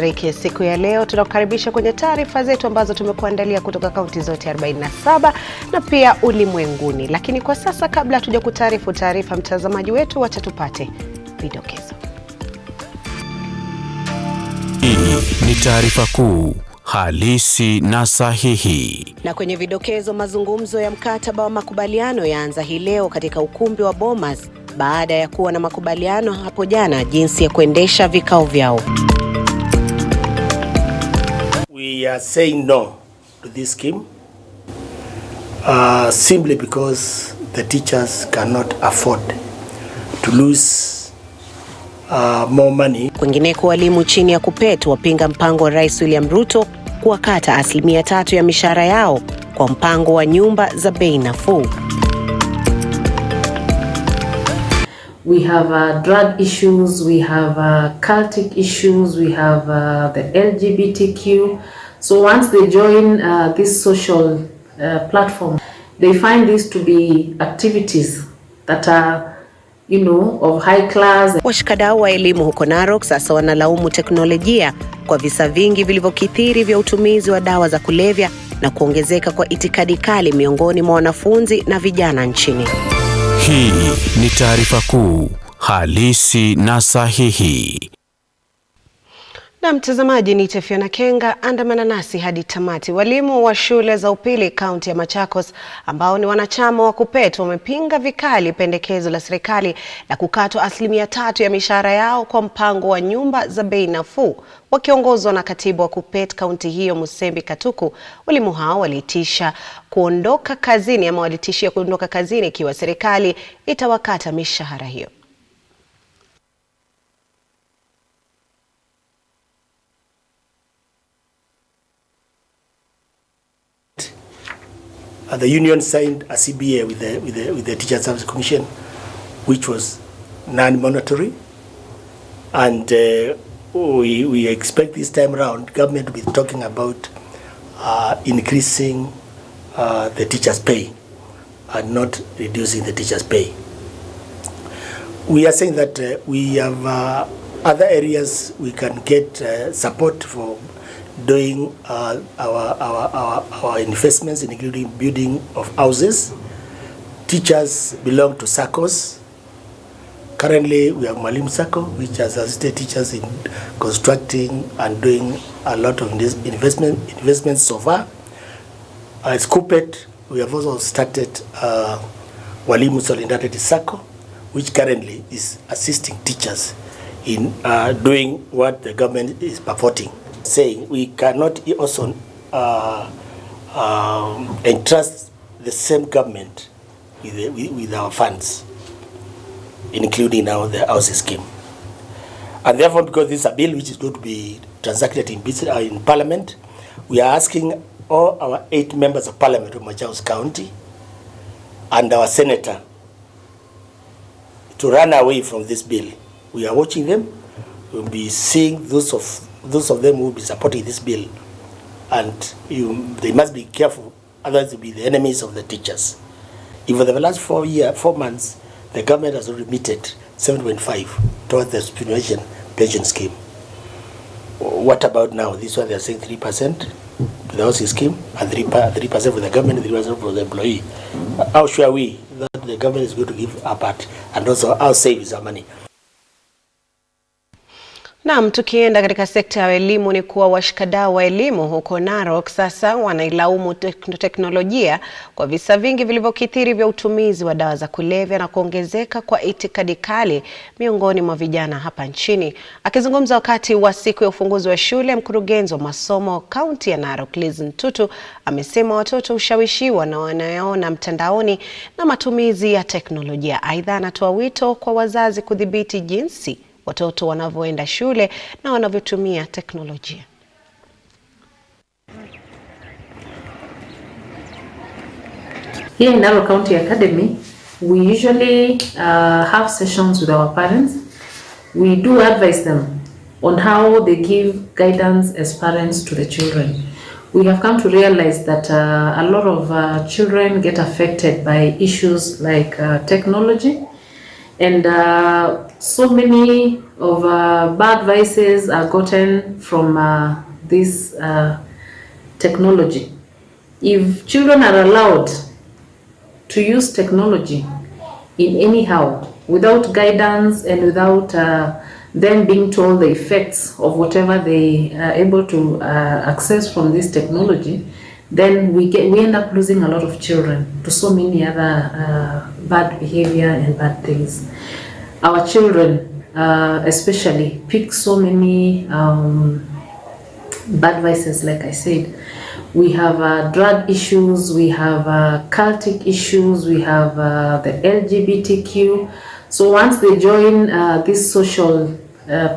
Ya siku ya leo tunakukaribisha kwenye taarifa zetu ambazo tumekuandalia kutoka kaunti zote 47 na pia ulimwenguni. Lakini kwa sasa, kabla hatuja kutaarifu taarifa mtazamaji wetu, wacha tupate vidokezo. Hii ni taarifa kuu halisi na sahihi. Na kwenye vidokezo, mazungumzo ya mkataba wa makubaliano yaanza hii leo katika ukumbi wa Bomas baada ya kuwa na makubaliano hapo jana jinsi ya kuendesha vikao vyao. We are saying no to this scheme simply because the teachers cannot afford to lose more money. Kwingineko, walimu chini ya KUPPET wapinga mpango wa Rais William Ruto kuwakata 3% ya mishahara yao kwa mpango wa nyumba za bei nafuu. We have drug issues, we have cultic issues, we have the LGBTQ. So once they join this social platform, they find this to be activities that are, of high class. Washikadau wa elimu huko Narok sasa wanalaumu teknolojia kwa visa vingi vilivyokithiri vya utumizi wa dawa za kulevya na kuongezeka kwa itikadi kali miongoni mwa wanafunzi na vijana nchini. Hii ni taarifa kuu halisi na sahihi. Na mtazamaji, Naye Pheona Kenga, andamana nasi hadi tamati. Walimu wa shule za upili kaunti ya Machakos ambao ni wanachama wa KUPPET wamepinga vikali pendekezo la serikali la kukatwa 3% ya mishahara yao kwa mpango wa nyumba za bei nafuu. Wakiongozwa na katibu wa KUPPET kaunti hiyo Musembi Katuku, walimu hao walitishia kuondoka kazini ikiwa serikali itawakata mishahara hiyo. The union signed a CBA with the Teacher Service Commission, which was non-monetary, and we expect this time around government to be talking about increasing the teachers' pay and not reducing the teachers' pay. We are saying that we have other areas we can get support for doing our investments, including building of houses. Teachers belong to SACCOs. Currently, we have Mwalimu SACCO, which has assisted teachers in constructing and doing a lot of investments so far. As KUPPET, we have also started Walimu Solidarity SACCO, which currently is assisting teachers in doing what the government is purporting, saying we cannot also entrust the same government with our funds, including now the housing scheme. And therefore, because this is a bill which is going to be transacted in Parliament, we are asking all our 8 members of Parliament of Machakos County and our senator to run away from this bill. We are watching them. We will be seeing those of them who will be supporting this bill, and they must be careful, otherwise they'll be the enemies of the teachers. If for the last 4 months, the government has remitted 7.5 towards the superannuation pension scheme. What about now? This one they are saying 3% to the housing scheme and 3% for the government and 3% for the employee. How sure are we that the government is going to give a part, and also how safe is our money? Naam, tukienda katika sekta ya elimu ni kuwa washikadau wa elimu huko Narok sasa wanailaumu teknolojia kwa visa vingi vilivyokithiri vya utumizi wa dawa za kulevya na kuongezeka kwa itikadi kali miongoni mwa vijana hapa nchini. Akizungumza wakati wa siku ya ufunguzi wa shule, mkurugenzi wa masomo kaunti ya Narok Liz Ntutu amesema watoto hushawishiwa na wanayoona mtandaoni na matumizi ya teknolojia. Aidha, anatoa wito kwa wazazi kudhibiti jinsi watoto wanavyoenda shule na wanavyotumia teknolojia. Here in Narok County Academy, we usually have sessions with our parents. We do advise them on how they give guidance as parents to the children. We have come to realize that a lot of children get affected by issues like technology. And so many of bad vices are gotten from this technology. If children are allowed to use technology in anyhow, without guidance and without them being told the effects of whatever they are able to access from this technology, then we end up losing a lot of children to so many other bad behavior and bad things. Our children especially pick so many bad vices, like I said. We have drug issues, we have cultic issues, we have the LGBTQ. So once they join this social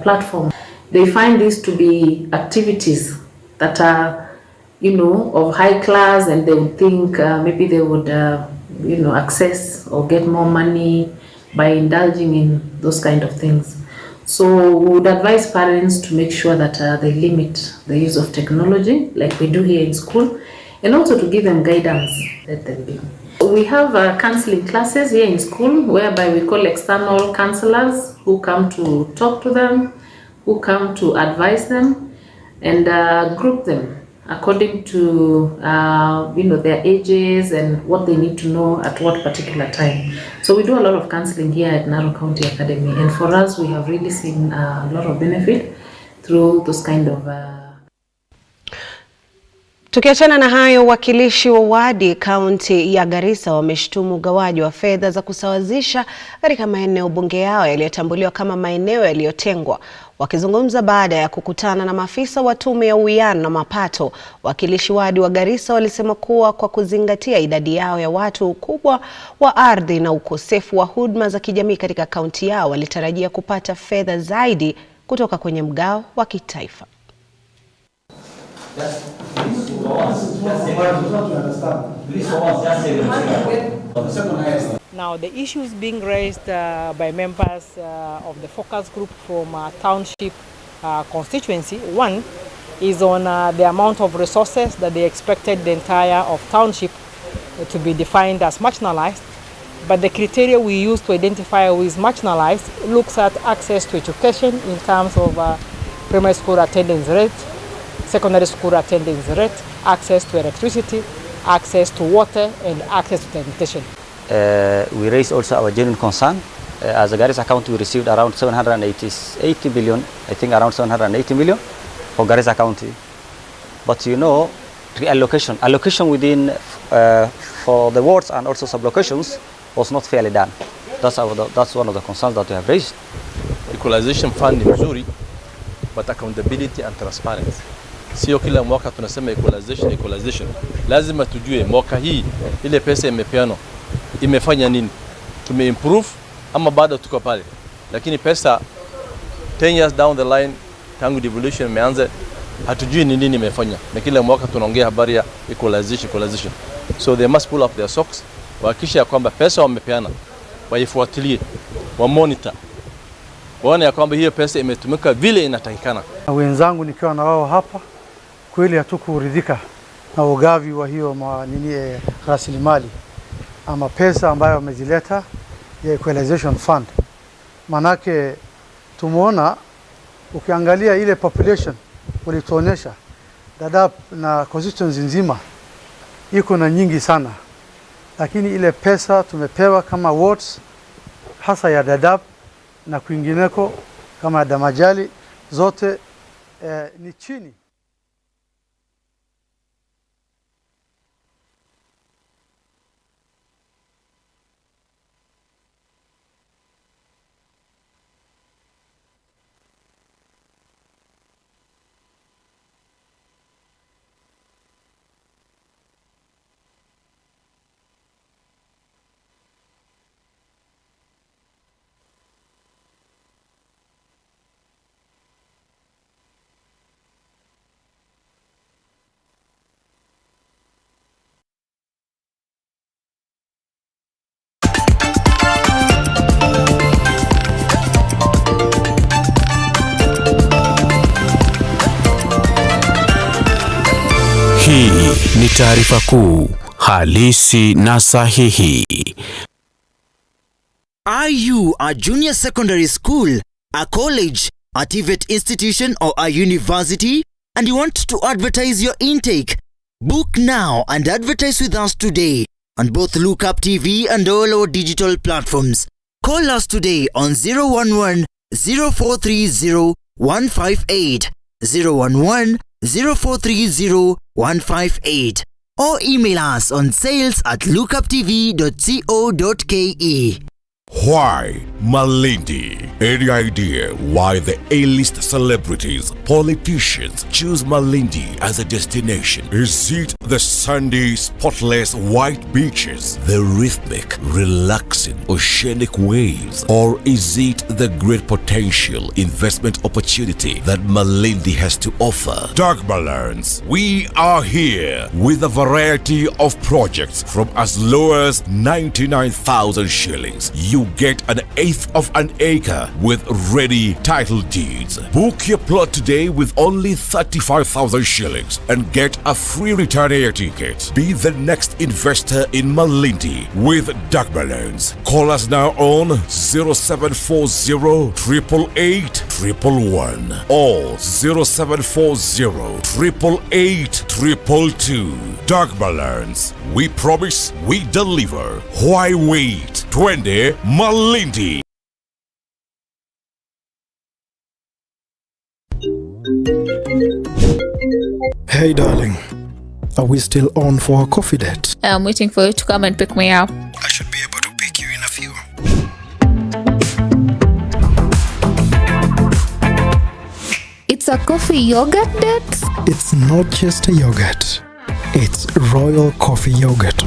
platform, they find these to be activities that are, of high class, and they would think maybe they would, access or get more money by indulging in those kind of things. So we would advise parents to make sure that they limit the use of technology like we do here in school, and also to give them guidance. Let them be. We have counseling classes here in school whereby we call external counselors who come to talk to them, who come to advise them, and group them according to their ages and what they need to know at what particular time. So we do a lot of counseling here at Narok County Academy, and for us we have really seen a lot of benefit through those kind of Tukiachana na hayo, wakilishi wa wadi kaunti ya Garissa wameshtumu ugawaji wa fedha za kusawazisha katika maeneo bunge yao yaliyotambuliwa kama maeneo yaliyotengwa. Wakizungumza baada ya kukutana na maafisa wa tume ya uwiano na mapato, wakilishi wadi wa Garissa walisema kuwa kwa kuzingatia idadi yao ya watu, ukubwa wa ardhi na ukosefu wa huduma za kijamii katika kaunti yao, walitarajia kupata fedha zaidi kutoka kwenye mgao wa kitaifa. Now, the issues being raised by members of the focus group from township constituency, one is on the amount of resources that they expected the entire of township to be defined as marginalized. But the criteria we use to identify who is marginalized looks at access to education in terms of primary school attendance rate, secondary school attendance rate, access to electricity, access to water, and access to sanitation. We raised also our genuine concern. As a Garissa County, we received around 780 billion, I think around 780 million for Garissa County. But allocation within for the wards and also sublocations was not fairly done. That's one of the concerns that we have raised. Equalization fund ni mzuri, but accountability and transparency. Sio kila mwaka tunasema equalization. Lazima tujue mwaka hii ile pesa imepeanwa imefanya nini? Tumeimprove ama bado tuko pale? Lakini pesa 10 years down the line tangu devolution imeanza hatujui ni nini imefanya. Na kila mwaka tunaongea habari ya equalization. So they must pull up their socks, wahakikisha kwamba pesa wamepeana, waifuatilie, wa monitor, waone ya kwamba hiyo pesa imetumika vile inatakikana. Wenzangu nikiwa na wao hapa, kweli hatukuridhika na ugavi wa hiyo rasilimali ama pesa ambayo wamezileta ya equalization fund. Manake tumeona ukiangalia ile population walituonyesha Dadaab na constituency nzima iko na nyingi sana, lakini ile pesa tumepewa kama wards hasa ya Dadaab na kwingineko kama Damajali zote ni chini. Hii ni taarifa kuu halisi na sahihi. Are you a junior secondary school, a college, a TVET institution or a university and you want to advertise your intake? Book now and advertise with us today on both Lookuptv and all our digital platforms. Call us today on 011 0430 158, 011 0430 158 or email us on sales@lookuptv.co.ke. Why Malindi? Any idea why the A-list celebrities, politicians choose Malindi as a destination? Is it the sandy, spotless white beaches, the rhythmic, relaxing oceanic waves, or is it the great potential investment opportunity that Malindi has to offer? Dark Balance, we are here with a variety of projects from as low as 99,000 shillings. You get an eighth of an acre with ready title deeds. Book your plot today with only 35,000 shillings and get a free return air ticket. Be the next investor in Malindi with Dark Balance. Call us now on 0740 888 111 or 0740 888 222. Dark Balance. We promise, we deliver. Why wait? 20 Malindi. Hey darling, are we still on for a coffee date? I'm waiting for you to come and pick me up. I should be able to pick you in a few. It's a coffee yogurt date? It's not just a yogurt, it's royal coffee yogurt.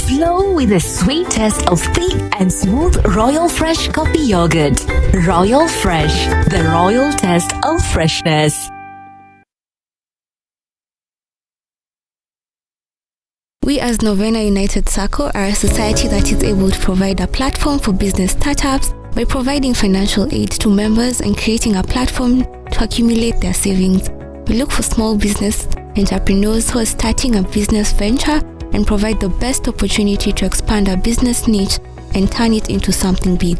Flow with the sweet taste of thick and smooth Royal Fresh coffee yogurt. Royal Fresh, the royal taste of freshness. We as Novena United Circle are a society that is able to provide a platform for business startups by providing financial aid to members and creating a platform to accumulate their savings. We look for small business entrepreneurs who are starting a business venture and provide the best opportunity to expand our business niche and turn it into something big.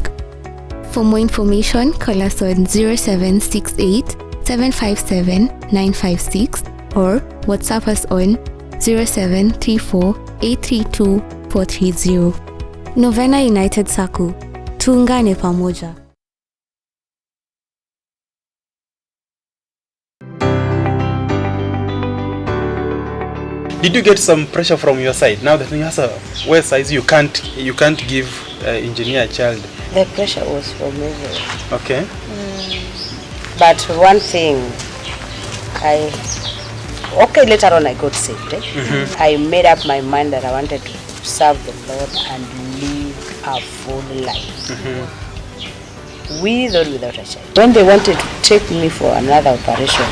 For more information, call us on 0768 757 956 or WhatsApp us on 0734 832 430. Novena United Circle. Tuungane pamoja. Did you get some pressure from your side? Now that you have a west size, you can't give engineer a child. The pressure was from everywhere. Okay. But one thing, later on I got saved. I made up my mind that I wanted to serve the Lord and live a full life. With or without a child. When they wanted to take me for another operation,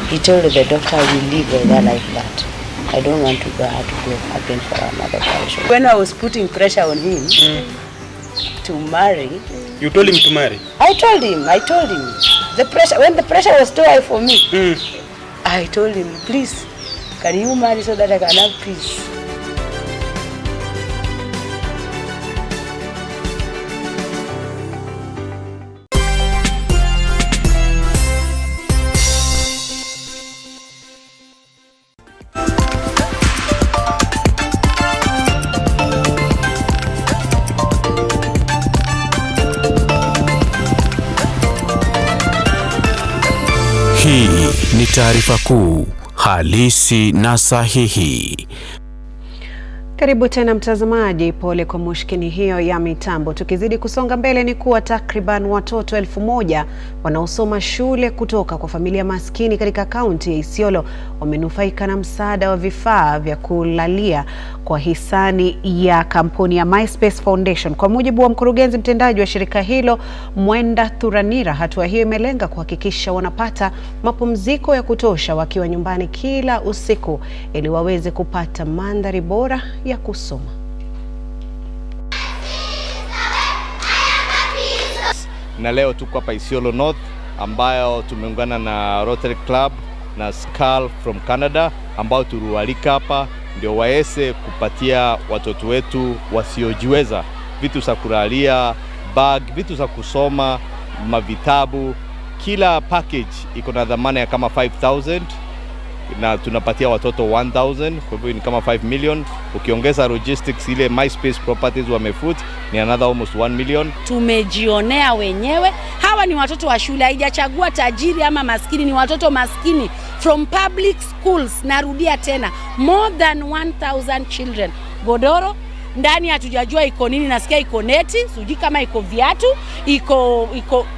he told the doctor, we live like that. I don't want to go again for another operation. When I was putting pressure on him to marry. You told him to marry? I told him. The pressure, when the pressure was too high for me, I told him, please, can you marry so that I can have peace? Hii ni taarifa kuu halisi na sahihi. Karibu tena mtazamaji, pole kwa mushkini hiyo ya mitambo. Tukizidi kusonga mbele ni kuwa takriban watoto 1000 wanaosoma shule kutoka kwa familia maskini katika kaunti ya Isiolo wamenufaika na msaada wa vifaa vya kulalia kwa hisani ya kampuni ya MySpace Foundation. Kwa mujibu wa mkurugenzi mtendaji wa shirika hilo, Mwenda Thuranira, hatua hiyo imelenga kuhakikisha wanapata mapumziko ya kutosha wakiwa nyumbani kila usiku ili waweze kupata mandhari bora ya kusoma. Na leo tuko hapa Isiolo North ambayo tumeungana na Rotary Club na Skull from Canada ambao tuliwalika hapa ndio waese kupatia watoto wetu wasiojiweza vitu za kulalia, bag, vitu za kusoma, mavitabu. Kila package iko na dhamana ya kama 5,000 na tunapatia watoto 1,000, kwa hivyo ni kama 5 million. Ukiongeza logistics ile MySpace properties wamefoot ni another almost 1 million. Tumejionea wenyewe, hawa ni watoto wa shule, haijachagua tajiri ama maskini, ni watoto maskini from public schools. Narudia tena, more than 1,000 children. Godoro ndani hatujajua iko nini, nasikia iko neti, sijui kama iko viatu, iko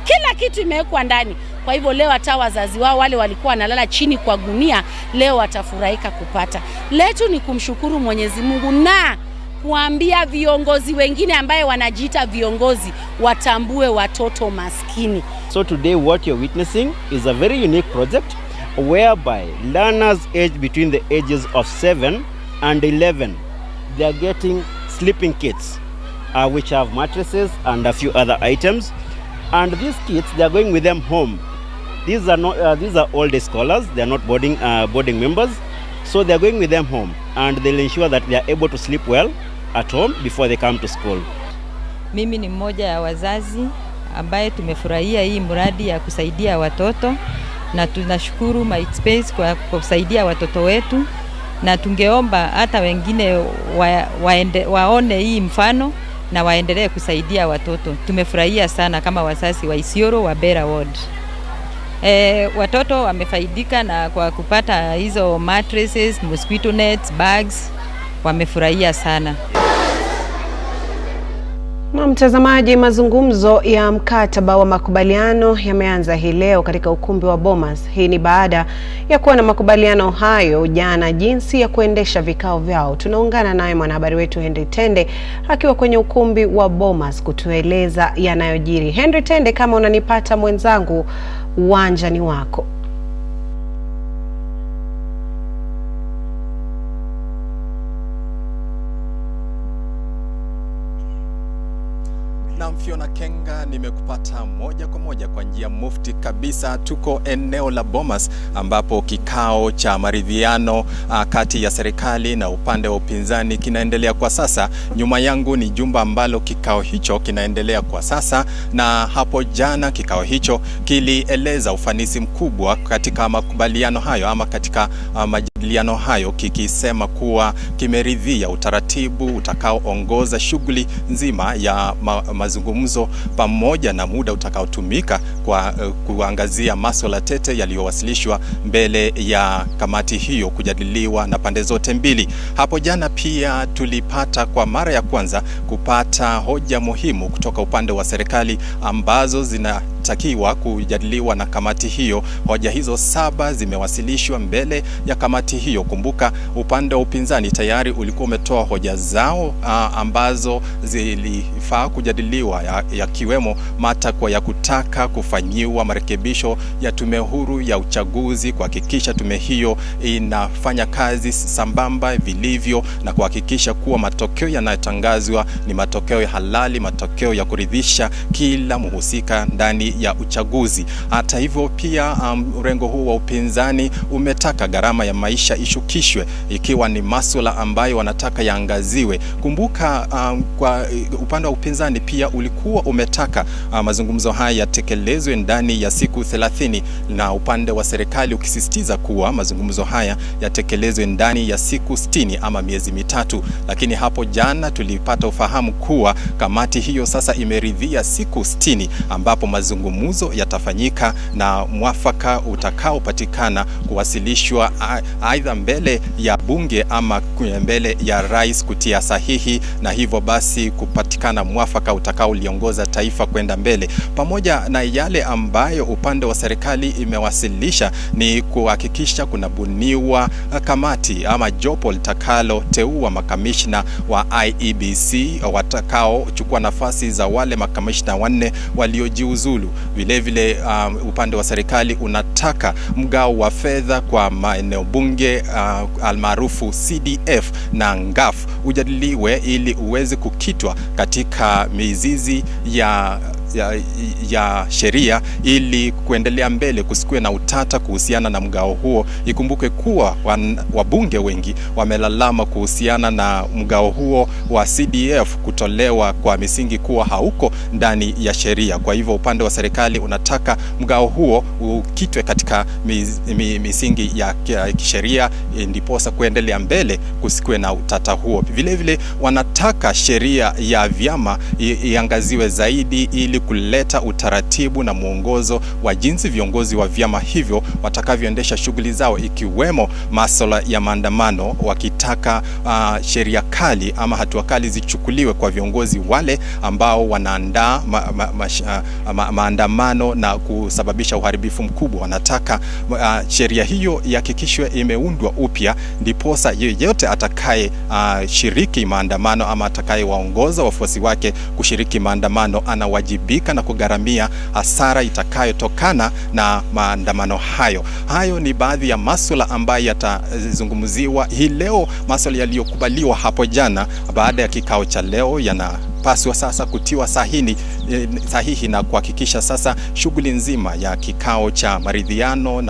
kila kitu imewekwa ndani. Kwa hivyo leo hata wazazi wao wale walikuwa wanalala chini kwa gunia leo watafurahika kupata. Letu ni kumshukuru Mwenyezi Mungu na kuambia viongozi wengine ambaye wanajiita viongozi watambue watoto maskini. So today what you're witnessing is a very unique project whereby learners aged between the ages of 7 and 11, they are getting sleeping kits which have mattresses and a few other items, and these kits they are going with them home. These are all day scholars, they are not boarding members, so they are going with them home and they'll ensure that they are able to sleep well at home before they come to school. Mimi ni mmoja ya wazazi ambaye tumefurahia hii mradi ya kusaidia watoto, na tunashukuru MySpace kwa kusaidia watoto wetu, na tungeomba hata wengine waone hii mfano na waendelee kusaidia watoto. Tumefurahia sana kama wazazi wa Isiolo wa Bera Ward. Watoto wamefaidika na kwa kupata hizo mattresses, mosquito nets, bags, wamefurahia sana. Na mtazamaji, mazungumzo ya mkataba wa makubaliano yameanza hii leo katika ukumbi wa Bomas. Hii ni baada ya kuwa na makubaliano hayo jana jinsi ya kuendesha vikao vyao. Tunaungana naye mwanahabari wetu Henry Tende akiwa kwenye ukumbi wa Bomas kutueleza yanayojiri. Henry Tende, kama unanipata mwenzangu, uwanja ni wako. Na Pheona Kenga, nimekupata moja kwa moja kwa njia mufti kabisa. Tuko eneo la Bomas ambapo kikao cha maridhiano kati ya serikali na upande wa upinzani kinaendelea kwa sasa. Nyuma yangu ni jumba ambalo kikao hicho kinaendelea kwa sasa, na hapo jana kikao hicho kilieleza ufanisi mkubwa katika makubaliano hayo ama katika majadiliano hayo, kikisema kuwa kimeridhia utaratibu utakaoongoza shughuli nzima ya mazungumzo pamoja na muda utakaotumika kwa kuangazia masuala tete yaliyowasilishwa mbele ya kamati hiyo kujadiliwa na pande zote mbili. Hapo jana pia tulipata kwa mara ya kwanza kupata hoja muhimu kutoka upande wa serikali ambazo zinatakiwa kujadiliwa na kamati hiyo. Hoja hizo 7 zimewasilishwa mbele ya kamati hiyo. Kumbuka upande wa upinzani tayari ulikuwa umetoa hoja zao ambazo zilifaa kujadiliwa, yakiwemo matakwa ya kutaka kufanyiwa marekebisho ya tume huru ya uchaguzi, kuhakikisha tume hiyo inafanya kazi sambamba vilivyo na kuhakikisha kuwa matokeo yanayotangazwa ni matokeo ya halali, matokeo ya kuridhisha kila mhusika ndani ya uchaguzi. Hata hivyo pia mrengo huu wa upinzani umetaka gharama ya maisha ishukishwe, ikiwa ni masuala ambayo wanataka yaangaziwe. Kumbuka kwa upande wa upinzani pia ulikuwa umetaka mazungumzo haya yatekelezwe ndani ya siku 30, na upande wa serikali ukisisitiza kuwa mazungumzo haya yatekelezwe ndani ya siku 60 ama miezi mitatu. Lakini hapo jana tulipata ufahamu kuwa kamati hiyo sasa imeridhia siku 60 ambapo mazungumzo yatafanyika na mwafaka utakaopatikana kuwasilishwa aidha mbele ya bunge ama mbele ya rais kutia sahihi, na hivyo basi kupatikana mwafaka utakaoliongoza taifa kwenda mbele. Pamoja na yale ambayo upande wa serikali imewasilisha ni kuhakikisha kunabuniwa kamati ama jopo litakalo teua makamishna wa IEBC watakao chukua nafasi za wale makamishna 4 waliojiuzulu. Vile vile upande wa serikali unataka mgao wa fedha kwa maeneo bunge almaarufu CDF na NGAF ujadiliwe ili uweze kukitwa katika mizizi ya ya sheria ili kuendelea mbele, kusikue na utata kuhusiana na mgao huo. Ikumbuke kuwa wabunge wengi wamelalama kuhusiana na mgao huo wa CDF kutolewa kwa misingi kuwa hauko ndani ya sheria. Kwa hivyo upande wa serikali unataka mgao huo ukitwe katika misingi ya kisheria, ndiposa kuendelea mbele kusikue na utata huo. Vile vile wanataka sheria ya vyama iangaziwe zaidi ili kuleta utaratibu na mwongozo wa jinsi viongozi wa vyama hivyo watakavyoendesha shughuli zao, ikiwemo masuala ya maandamano, wakitaka sheria kali ama hatua kali zichukuliwe kwa viongozi wale ambao wanaandaa maandamano na kusababisha uharibifu mkubwa. Wanataka sheria hiyo ihakikishwe imeundwa upya, ndiposa yeyote atakaye shiriki maandamano ama atakaye waongoza wafuasi wake kushiriki maandamano anawajibika na kugharamia hasara itakayotokana na maandamano hayo. Hayo ni baadhi ya masuala ambayo yatazungumziwa hii leo, masuala yaliyokubaliwa hapo jana. Baada ya kikao cha leo yanapaswa sasa kutiwa sahihi na kuhakikisha sasa shughuli nzima ya kikao cha maridhiano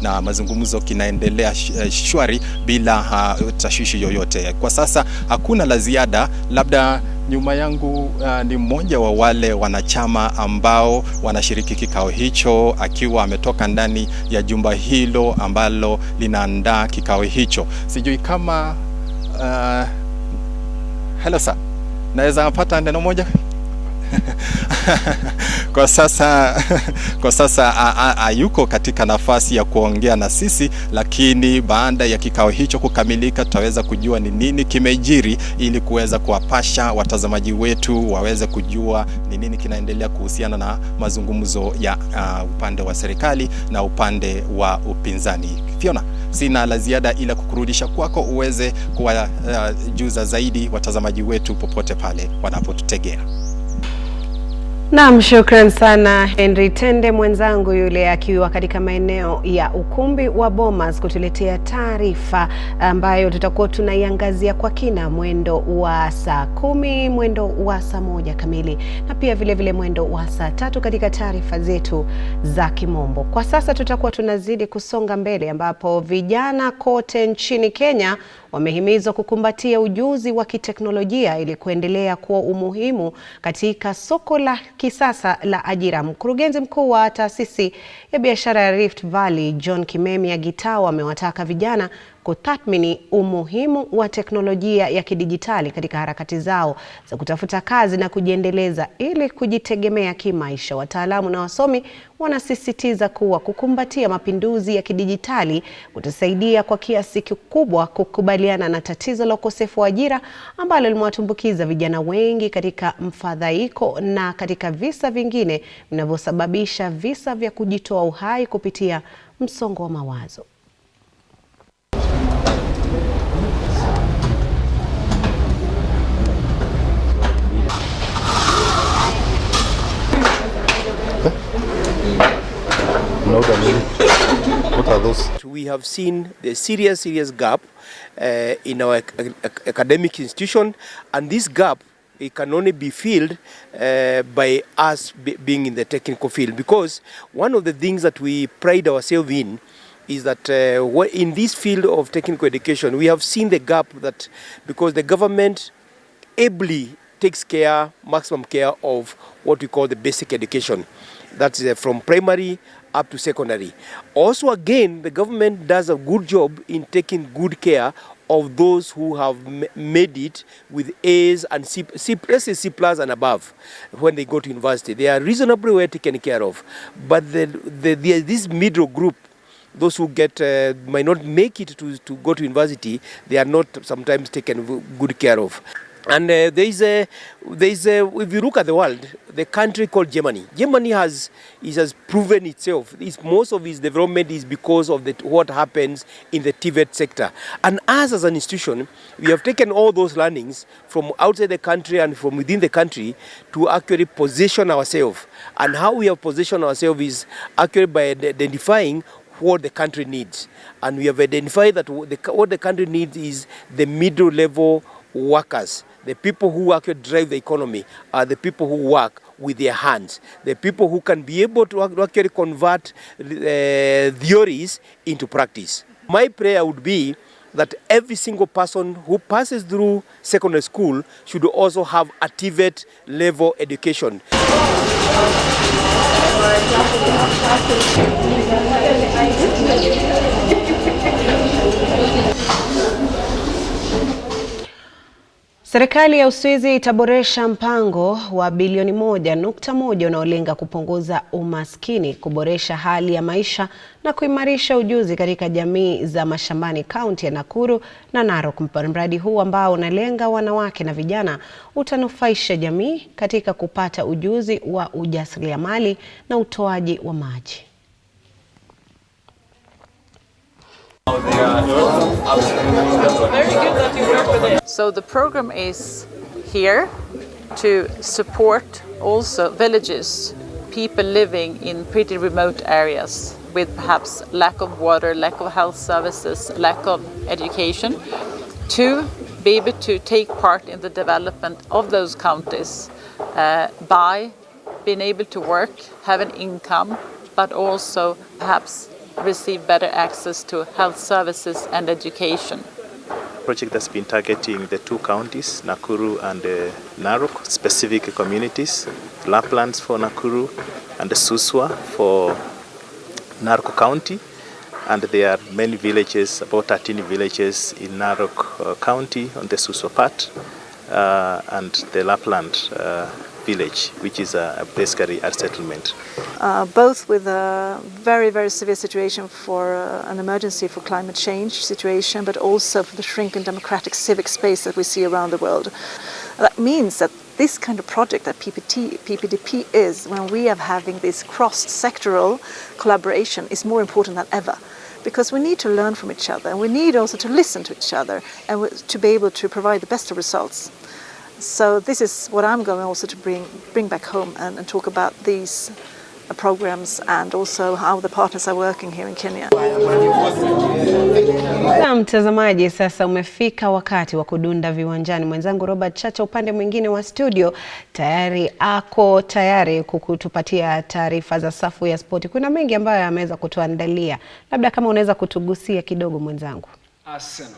na mazungumzo kinaendelea shwari bila tashwishi yoyote. Kwa sasa hakuna la ziada. Labda nyuma yangu ni mmoja wa wale wanachama ambao wanashiriki kikao hicho, akiwa ametoka ndani ya jumba hilo ambalo linaandaa kikao hicho. Sijui kama hello sir, naweza pata neno moja? Kwa sasa hayuko katika nafasi ya kuongea na sisi, lakini baada ya kikao hicho kukamilika tutaweza kujua ni nini kimejiri, ili kuweza kuwapasha watazamaji wetu waweze kujua ni nini kinaendelea kuhusiana na mazungumzo ya upande wa serikali na upande wa upinzani. Pheona, sina la ziada ila kukurudisha kwako uweze kuwajuza zaidi watazamaji wetu popote pale wanapotutegea. Naam, shukran sana Henry Tende mwenzangu yule akiwa katika maeneo ya ukumbi wa Bomas kutuletea taarifa ambayo tutakuwa tunaiangazia kwa kina mwendo wa saa 10, mwendo wa saa 1 kamili na pia vile vile mwendo wa saa 3 katika taarifa zetu za kimombo. Kwa sasa tutakuwa tunazidi kusonga mbele, ambapo vijana kote nchini Kenya wamehimizwa kukumbatia ujuzi wa kiteknolojia ili kuendelea kuwa umuhimu katika soko la kisasa la ajira. Mkurugenzi mkuu wa taasisi ya biashara ya Rift Valley, John Kimemia Gitau, amewataka vijana kutathmini umuhimu wa teknolojia ya kidijitali katika harakati zao za kutafuta kazi na kujiendeleza ili kujitegemea kimaisha. Wataalamu na wasomi wanasisitiza kuwa kukumbatia mapinduzi ya kidijitali kutasaidia kwa kiasi kikubwa kukubaliana na tatizo la ukosefu wa ajira ambalo limewatumbukiza vijana wengi katika mfadhaiko na katika visa vingine vinavyosababisha visa vya kujitoa uhai kupitia msongo wa mawazo. What are those? We have seen the serious gap in our academic institution, and this gap, it can only be filled by us being in the technical field, because one of the things that we pride ourselves in is that in this field of technical education, we have seen the gap that because the government ably takes maximum care of what we call the basic education. That's from primary up to secondary. Also, again, the government does a good job in taking good care of those who have made it with A's and C plus and above when they go to university. They are reasonably well taken care of. But this middle group, those who might not make it to go to university, they are not sometimes taken good care of. And if you look at the world, the country called Germany. Germany has proven itself. Most of its development is because of what happens in the TVET sector. And us as an institution, we have taken all those learnings from outside the country and from within the country to actually position ourselves. And how we have positioned ourselves is actually by identifying what the country needs. And we have identified that what the country needs is the middle level workers, The people who actually drive the economy are the people who work with their hands, the people who can be able to actually convert theories into practice. My prayer would be that every single person who passes through secondary school should also have a TVET level education. Serikali ya Uswizi itaboresha mpango wa bilioni 1.1 unaolenga kupunguza umaskini, kuboresha hali ya maisha na kuimarisha ujuzi katika jamii za mashambani kaunti ya Nakuru na Narok. Mradi huu ambao unalenga wanawake na vijana utanufaisha jamii katika kupata ujuzi wa ujasiriamali na utoaji wa maji. So the program is here to support also villages, people living in pretty remote areas with perhaps lack of water, lack of health services, lack of education, to be able to take part in the development of those counties by being able to work, have an income, but also perhaps receive better access to health services and education. Project that's been targeting the two counties, Nakuru and Narok, specific communities, Laplands for Nakuru and Suswa for Narok County. And there are many villages, about 13 villages in Narok County on the Suswa part, and the Lapland village, which is basically a settlement. Both with a very, very severe situation for an emergency for climate change situation, but also for the shrinking democratic civic space that we see around the world. That means that this kind of project that PPDP is, when we are having this cross-sectoral collaboration, is more important than ever. Because we need to learn from each other, and we need also to listen to each other and to be able to provide the best of results. So this is what I'm going also to bring back home and talk about these programs and also how the partners are working here in Kenya. Na mtazamaji, sasa umefika wakati wa kudunda viwanjani. Mwenzangu Robert Chacha upande mwingine wa studio tayari kukutupatia taarifa za safu ya spoti. Kuna mengi ambayo ameweza kutuandalia. Labda kama unaweza kutugusia kidogo mwenzangu. Arsenal.